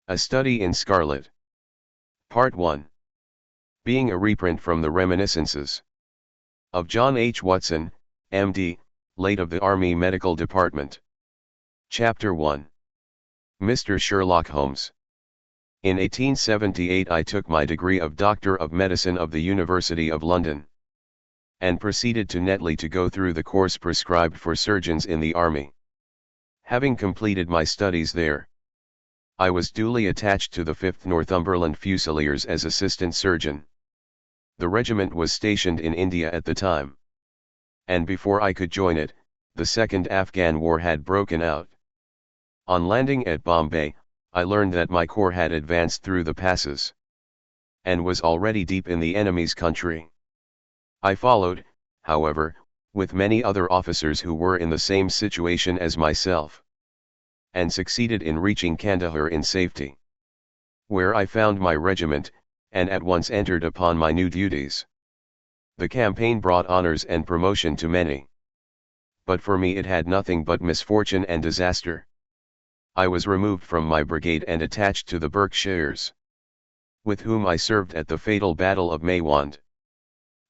A Study in Scarlet. Part 1. Being a reprint from the Reminiscences of John H. Watson, M.D., late of the Army Medical Department. Chapter 1. Mr. Sherlock Holmes. In 1878 I took my degree of Doctor of Medicine of the University of London, and proceeded to Netley to go through the course prescribed for surgeons in the Army. Having completed my studies there, I was duly attached to the 5th Northumberland Fusiliers as assistant surgeon. The regiment was stationed in India at the time, and before I could join it, the Second Afghan War had broken out. On landing at Bombay, I learned that my corps had advanced through the passes, and was already deep in the enemy's country. I followed, however, with many other officers who were in the same situation as myself, and succeeded in reaching Kandahar in safety, where I found my regiment, and at once entered upon my new duties. The campaign brought honors and promotion to many, but for me it had nothing but misfortune and disaster. I was removed from my brigade and attached to the Berkshires, with whom I served at the fatal Battle of Maiwand.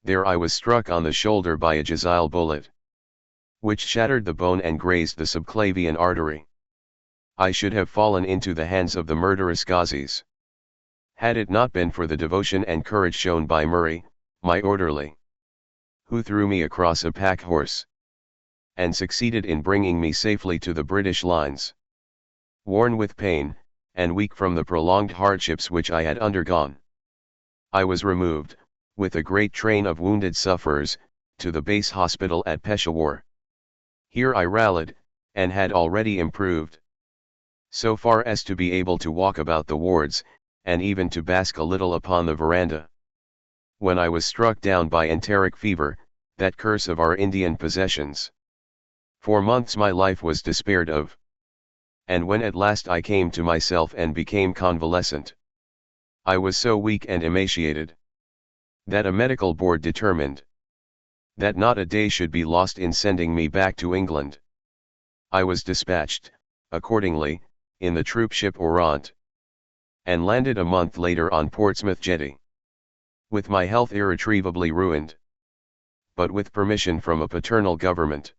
There I was struck on the shoulder by a Jazile bullet, which shattered the bone and grazed the subclavian artery. I should have fallen into the hands of the murderous Ghazis, had it not been for the devotion and courage shown by Murray, my orderly, who threw me across a pack horse, and succeeded in bringing me safely to the British lines. Worn with pain, and weak from the prolonged hardships which I had undergone, I was removed, with a great train of wounded sufferers, to the base hospital at Peshawar. Here I rallied, and had already improved, so far as to be able to walk about the wards, and even to bask a little upon the veranda, when I was struck down by enteric fever, that curse of our Indian possessions. For months my life was despaired of, and when at last I came to myself and became convalescent, I was so weak and emaciated, that a medical board determined that not a day should be lost in sending me back to England. I was dispatched, accordingly, in the troop ship Orant, and landed a month later on Portsmouth jetty, with my health irretrievably ruined, but with permission from a paternal government,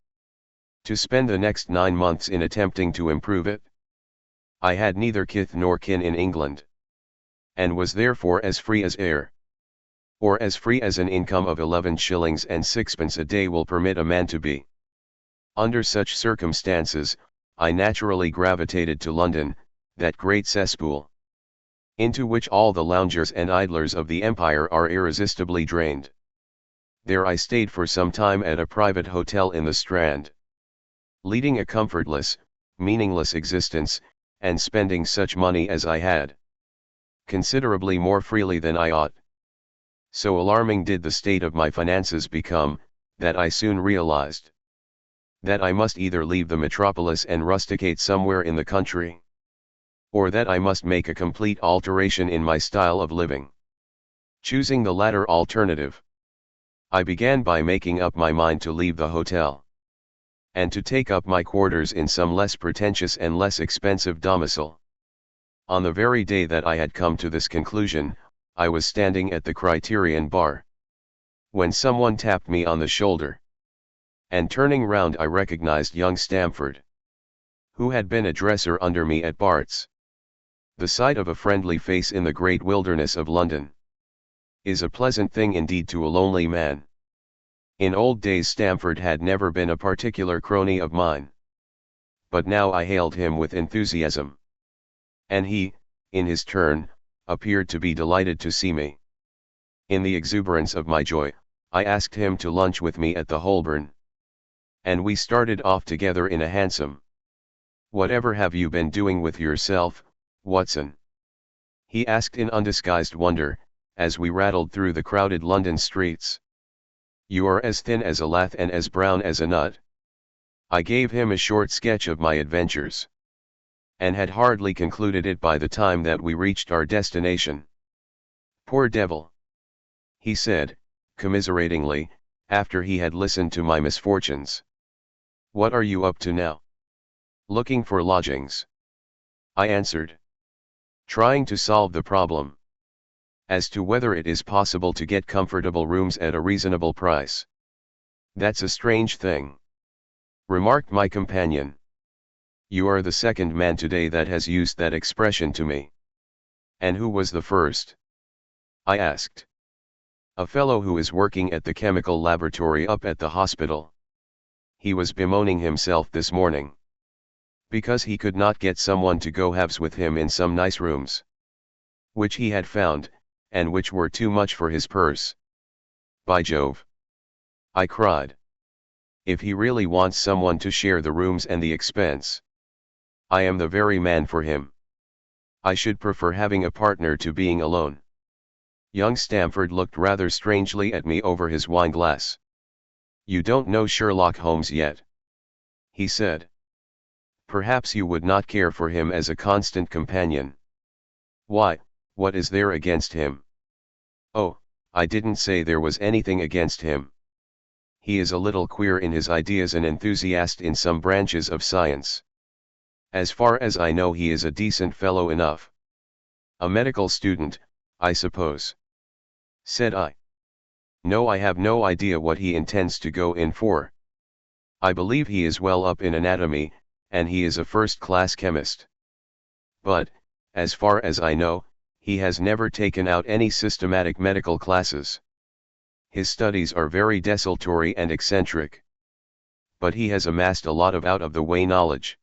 to spend the next 9 months in attempting to improve it. I had neither kith nor kin in England, and was therefore as free as air, or as free as an income of 11 shillings and sixpence a day will permit a man to be. Under such circumstances, I naturally gravitated to London, that great cesspool, into which all the loungers and idlers of the empire are irresistibly drained. There I stayed for some time at a private hotel in the Strand, leading a comfortless, meaningless existence, and spending such money as I had, considerably more freely than I ought. So alarming did the state of my finances become, that I soon realized that I must either leave the metropolis and rusticate somewhere in the country, or that I must make a complete alteration in my style of living. Choosing the latter alternative, I began by making up my mind to leave the hotel, and to take up my quarters in some less pretentious and less expensive domicile. On the very day that I had come to this conclusion, I was standing at the Criterion bar, when someone tapped me on the shoulder, and turning round I recognized young Stamford, who had been a dresser under me at Bart's. The sight of a friendly face in the great wilderness of London is a pleasant thing indeed to a lonely man. In old days Stamford had never been a particular crony of mine, but now I hailed him with enthusiasm, and he, in his turn, appeared to be delighted to see me. In the exuberance of my joy, I asked him to lunch with me at the Holborn, and we started off together in a hansom. "Whatever have you been doing with yourself, Watson?" he asked in undisguised wonder, as we rattled through the crowded London streets. "You are as thin as a lath and as brown as a nut." I gave him a short sketch of my adventures, and had hardly concluded it by the time that we reached our destination. "Poor devil," he said, commiseratingly, after he had listened to my misfortunes. "What are you up to now?" "Looking for lodgings," I answered. trying to solve the problem as to whether it is possible to get comfortable rooms at a reasonable price. That's a strange thing, remarked my companion. You are the second man today that has used that expression to me. And who was the first? I asked. A fellow who is working at the chemical laboratory up at the hospital. He was bemoaning himself this morning, because he could not get someone to go halves with him in some nice rooms, which he had found, and which were too much for his purse. By Jove! I cried. If he really wants someone to share the rooms and the expense, I am the very man for him. I should prefer having a partner to being alone. Young Stamford looked rather strangely at me over his wineglass. You don't know Sherlock Holmes yet, he said. Perhaps you would not care for him as a constant companion. Why, what is there against him? Oh, I didn't say there was anything against him. He is a little queer in his ideas, an enthusiast in some branches of science. As far as I know, he is a decent fellow enough. A medical student, I suppose, said I. No, I have no idea what he intends to go in for. I believe he is well up in anatomy, and he is a first-class chemist. But, as far as I know, he has never taken out any systematic medical classes. His studies are very desultory and eccentric. But he has amassed a lot of out-of-the-way knowledge,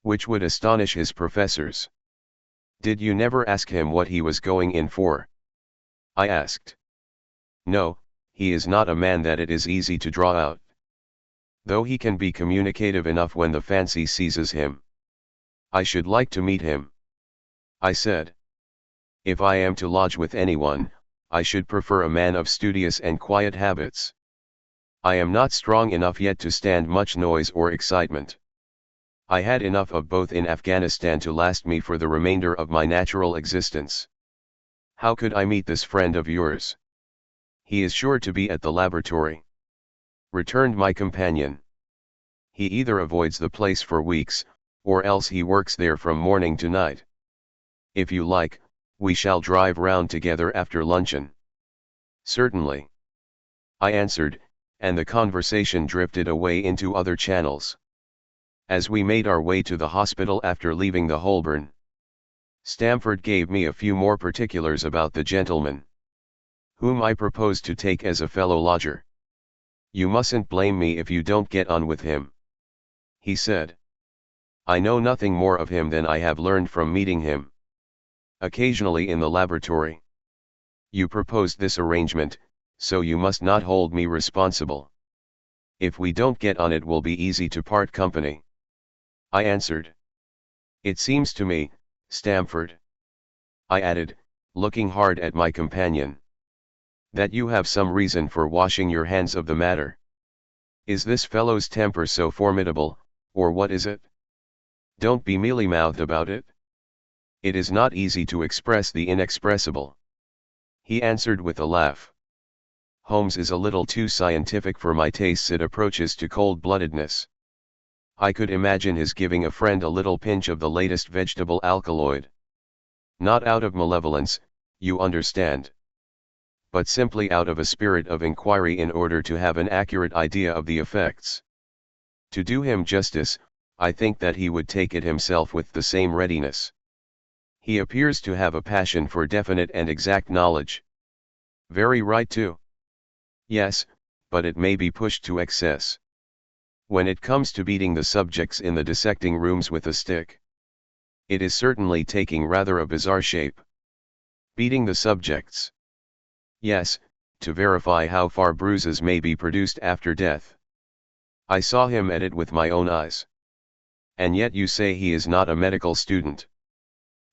which would astonish his professors. Did you never ask him what he was going in for? I asked. No, he is not a man that it is easy to draw out, though he can be communicative enough when the fancy seizes him. I should like to meet him, I said. If I am to lodge with anyone, I should prefer a man of studious and quiet habits. I am not strong enough yet to stand much noise or excitement. I had enough of both in Afghanistan to last me for the remainder of my natural existence. How could I meet this friend of yours? He is sure to be at the laboratory, returned my companion. He either avoids the place for weeks, or else he works there from morning to night. If you like, we shall drive round together after luncheon. Certainly, I answered, and the conversation drifted away into other channels. As we made our way to the hospital after leaving the Holborn, Stamford gave me a few more particulars about the gentleman whom I proposed to take as a fellow lodger. You mustn't blame me if you don't get on with him, he said. I know nothing more of him than I have learned from meeting him occasionally in the laboratory. You proposed this arrangement, so you must not hold me responsible. If we don't get on, it will be easy to part company, I answered. It seems to me, Stamford, I added, looking hard at my companion, that you have some reason for washing your hands of the matter. Is this fellow's temper so formidable, or what is it? Don't be mealy-mouthed about it. It is not easy to express the inexpressible, he answered with a laugh. Holmes is a little too scientific for my tastes. It approaches to cold-bloodedness. I could imagine his giving a friend a little pinch of the latest vegetable alkaloid. Not out of malevolence, you understand, but simply out of a spirit of inquiry in order to have an accurate idea of the effects. To do him justice, I think that he would take it himself with the same readiness. He appears to have a passion for definite and exact knowledge. Very right too. Yes, but it may be pushed to excess. When it comes to beating the subjects in the dissecting rooms with a stick, it is certainly taking rather a bizarre shape. Beating the subjects. Yes, to verify how far bruises may be produced after death. I saw him at it with my own eyes. And yet you say he is not a medical student.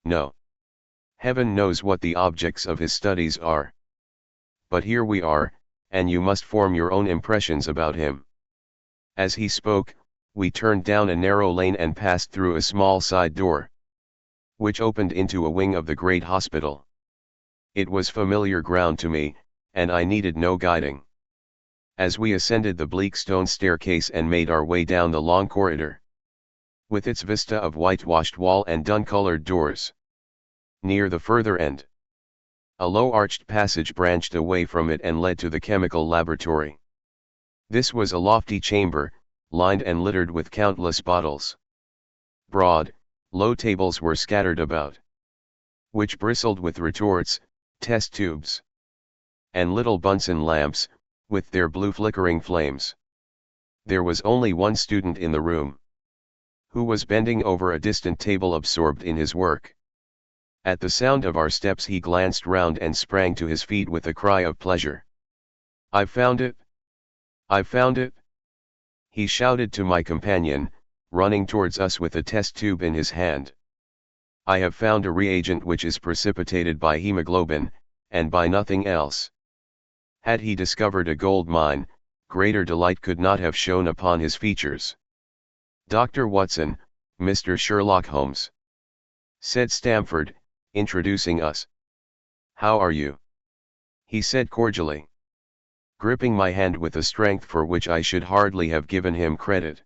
No. Heaven knows what the objects of his studies are. But here we are, and you must form your own impressions about him. As he spoke, we turned down a narrow lane and passed through a small side door, which opened into a wing of the great hospital. It was familiar ground to me, and I needed no guiding. As we ascended the bleak stone staircase and made our way down the long corridor, with its vista of whitewashed wall and dun-colored doors, near the further end. A low-arched passage branched away from it and led to the chemical laboratory. This was a lofty chamber, lined and littered with countless bottles. Broad, low tables were scattered about, which bristled with retorts, test tubes, and little Bunsen lamps, with their blue flickering flames. There was only one student in the room, who was bending over a distant table absorbed in his work. At the sound of our steps he glanced round and sprang to his feet with a cry of pleasure. "I've found it! I've found it!" he shouted to my companion, running towards us with a test tube in his hand. "I have found a reagent which is precipitated by hemoglobin, and by nothing else." Had he discovered a gold mine, greater delight could not have shone upon his features. "Dr. Watson, Mr. Sherlock Holmes," said Stamford, introducing us. "How are you?" he said cordially, gripping my hand with a strength for which I should hardly have given him credit.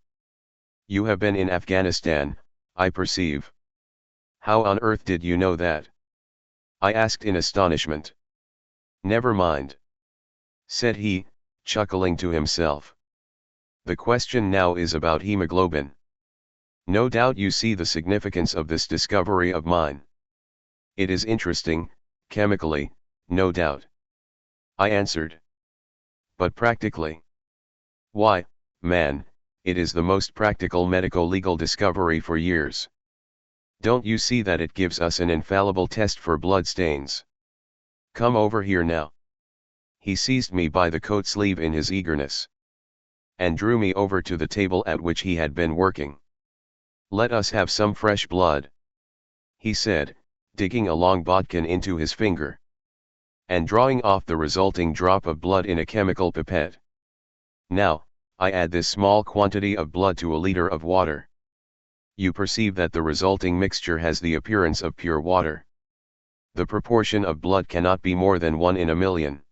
"You have been in Afghanistan, I perceive. How on earth did you know that?" I asked in astonishment. "Never mind," said he, chuckling to himself. "The question now is about hemoglobin. No doubt you see the significance of this discovery of mine. It is interesting, chemically, no doubt," I answered. "But practically? Why, man, it is the most practical medico-legal discovery for years. Don't you see that it gives us an infallible test for blood stains? Come over here now." He seized me by the coat sleeve in his eagerness, and drew me over to the table at which he had been working. "Let us have some fresh blood," he said, digging a long bodkin into his finger, and drawing off the resulting drop of blood in a chemical pipette. "Now, I add this small quantity of blood to a liter of water. You perceive that the resulting mixture has the appearance of pure water. The proportion of blood cannot be more than 1 in a million.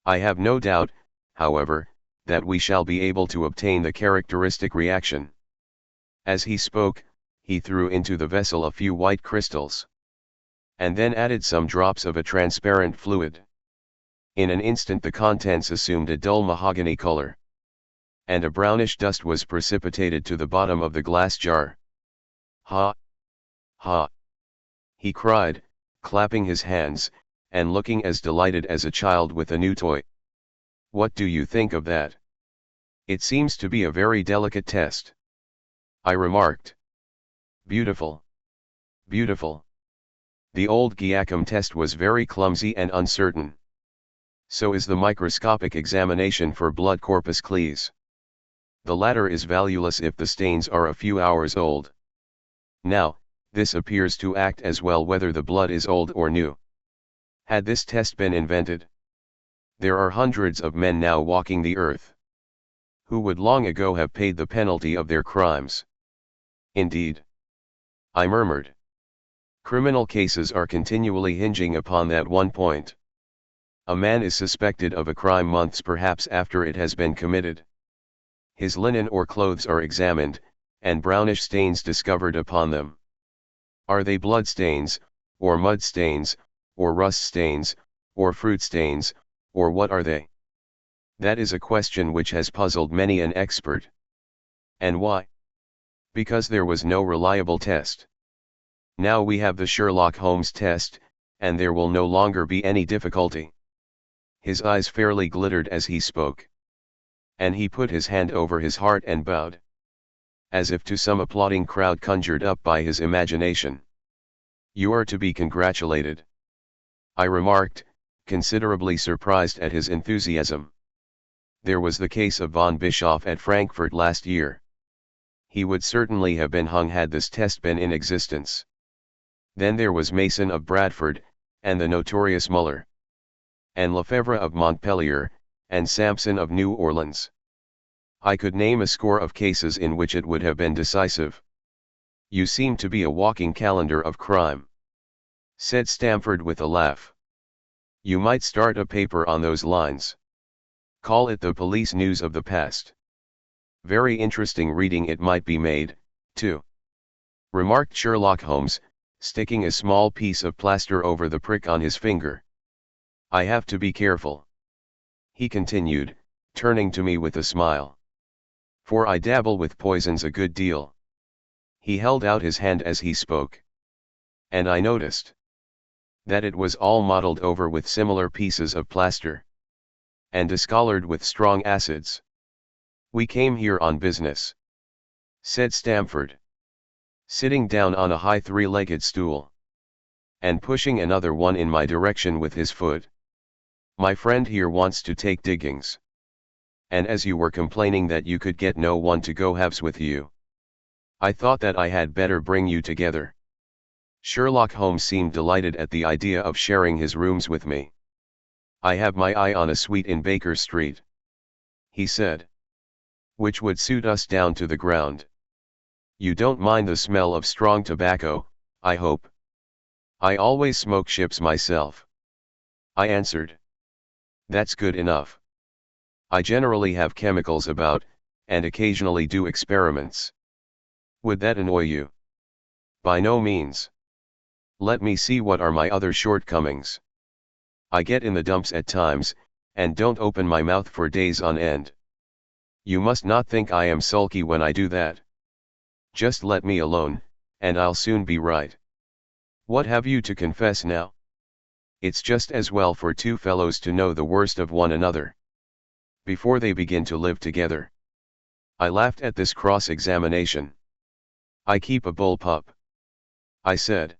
I have no doubt, however, that we shall be able to obtain the characteristic reaction." As he spoke, he threw into the vessel a few white crystals, and then added some drops of a transparent fluid. In an instant the contents assumed a dull mahogany color, and a brownish dust was precipitated to the bottom of the glass jar. "Ha! Ha!" he cried, clapping his hands, and looking as delighted as a child with a new toy. "What do you think of that? It seems to be a very delicate test," I remarked. "Beautiful! Beautiful! The old Giacomo test was very clumsy and uncertain. So is the microscopic examination for blood corpus clees. The latter is valueless if the stains are a few hours old. Now, this appears to act as well whether the blood is old or new. Had this test been invented, there are hundreds of men now walking the earth, who would long ago have paid the penalty of their crimes." "Indeed," I murmured. "Criminal cases are continually hinging upon that one point. A man is suspected of a crime months perhaps after it has been committed. His linen or clothes are examined, and brownish stains discovered upon them. Are they blood stains, or mud stains, or rust stains, or fruit stains, or what are they? That is a question which has puzzled many an expert. And why? Because there was no reliable test. Now we have the Sherlock Holmes test, and there will no longer be any difficulty." His eyes fairly glittered as he spoke, and he put his hand over his heart and bowed, as if to some applauding crowd conjured up by his imagination. "You are to be congratulated," I remarked, considerably surprised at his enthusiasm. "There was the case of von Bischoff at Frankfurt last year. He would certainly have been hung had this test been in existence. Then there was Mason of Bradford, and the notorious Muller, and Lefebvre of Montpellier, and Sampson of New Orleans. I could name a score of cases in which it would have been decisive." "You seem to be a walking calendar of crime," said Stamford with a laugh. "You might start a paper on those lines. Call it the Police News of the Past. Very interesting reading it might be made, too," remarked Sherlock Holmes, sticking a small piece of plaster over the prick on his finger. "I have to be careful," he continued, turning to me with a smile. "For I dabble with poisons a good deal." He held out his hand as he spoke. And I noticed that it was all mottled over with similar pieces of plaster, and discolored with strong acids. "We came here on business," said Stamford, sitting down on a high three-legged stool, and pushing another one in my direction with his foot. "My friend here wants to take diggings. And as you were complaining that you could get no one to go halves with you, I thought that I had better bring you together." Sherlock Holmes seemed delighted at the idea of sharing his rooms with me. "I have my eye on a suite in Baker Street," he said, "which would suit us down to the ground. You don't mind the smell of strong tobacco, I hope?" "I always smoke ships myself," I answered. "That's good enough. I generally have chemicals about, and occasionally do experiments." "Would that annoy you?" "By no means. Let me see, what are my other shortcomings? I get in the dumps at times, and don't open my mouth for days on end. You must not think I am sulky when I do that. Just let me alone, and I'll soon be right. What have you to confess now? It's just as well for two fellows to know the worst of one another before they begin to live together." I laughed at this cross-examination. "I keep a bull pup," I said.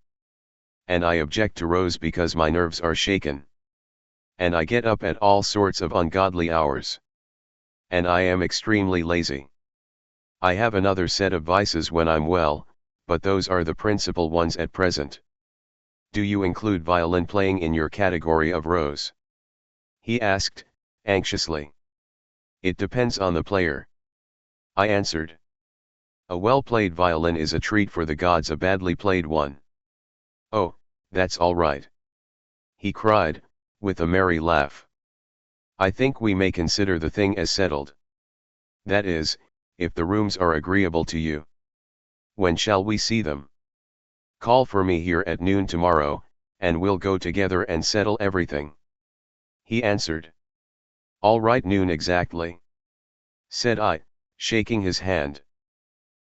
"And I object to Rose because my nerves are shaken. And I get up at all sorts of ungodly hours. And I am extremely lazy. I have another set of vices when I'm well, but those are the principal ones at present." "Do you include violin playing in your category of Rose?" he asked, anxiously. "It depends on the player," I answered. "A well-played violin is a treat for the gods, a badly played one." "Oh, that's all right," he cried, with a merry laugh. "I think we may consider the thing as settled. That is, if the rooms are agreeable to you. When shall we see them?" "Call for me here at noon tomorrow, and we'll go together and settle everything," he answered. "All right, noon exactly," said I, shaking his hand.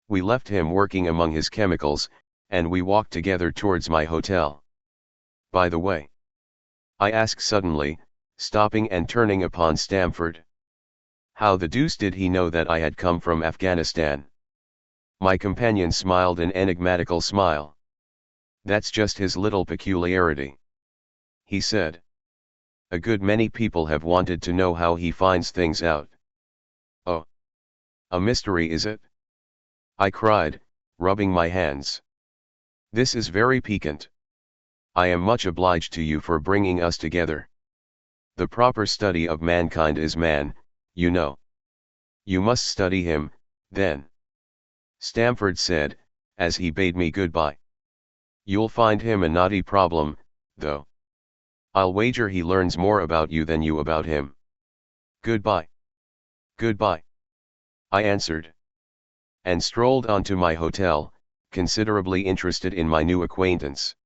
We left him working among his chemicals, and we walked together towards my hotel. "By the way," I asked suddenly, stopping and turning upon Stamford, "how the deuce did he know that I had come from Afghanistan?" My companion smiled an enigmatical smile. "That's just his little peculiarity," he said. "A good many people have wanted to know how he finds things out." "Oh. A mystery, is it?" I cried, rubbing my hands. "This is very piquant. I am much obliged to you for bringing us together. The proper study of mankind is man, you know." "You must study him, then," Stamford said, as he bade me goodbye. "You'll find him a knotty problem, though. I'll wager he learns more about you than you about him. Goodbye." "Goodbye," I answered, and strolled on to my hotel, considerably interested in my new acquaintance.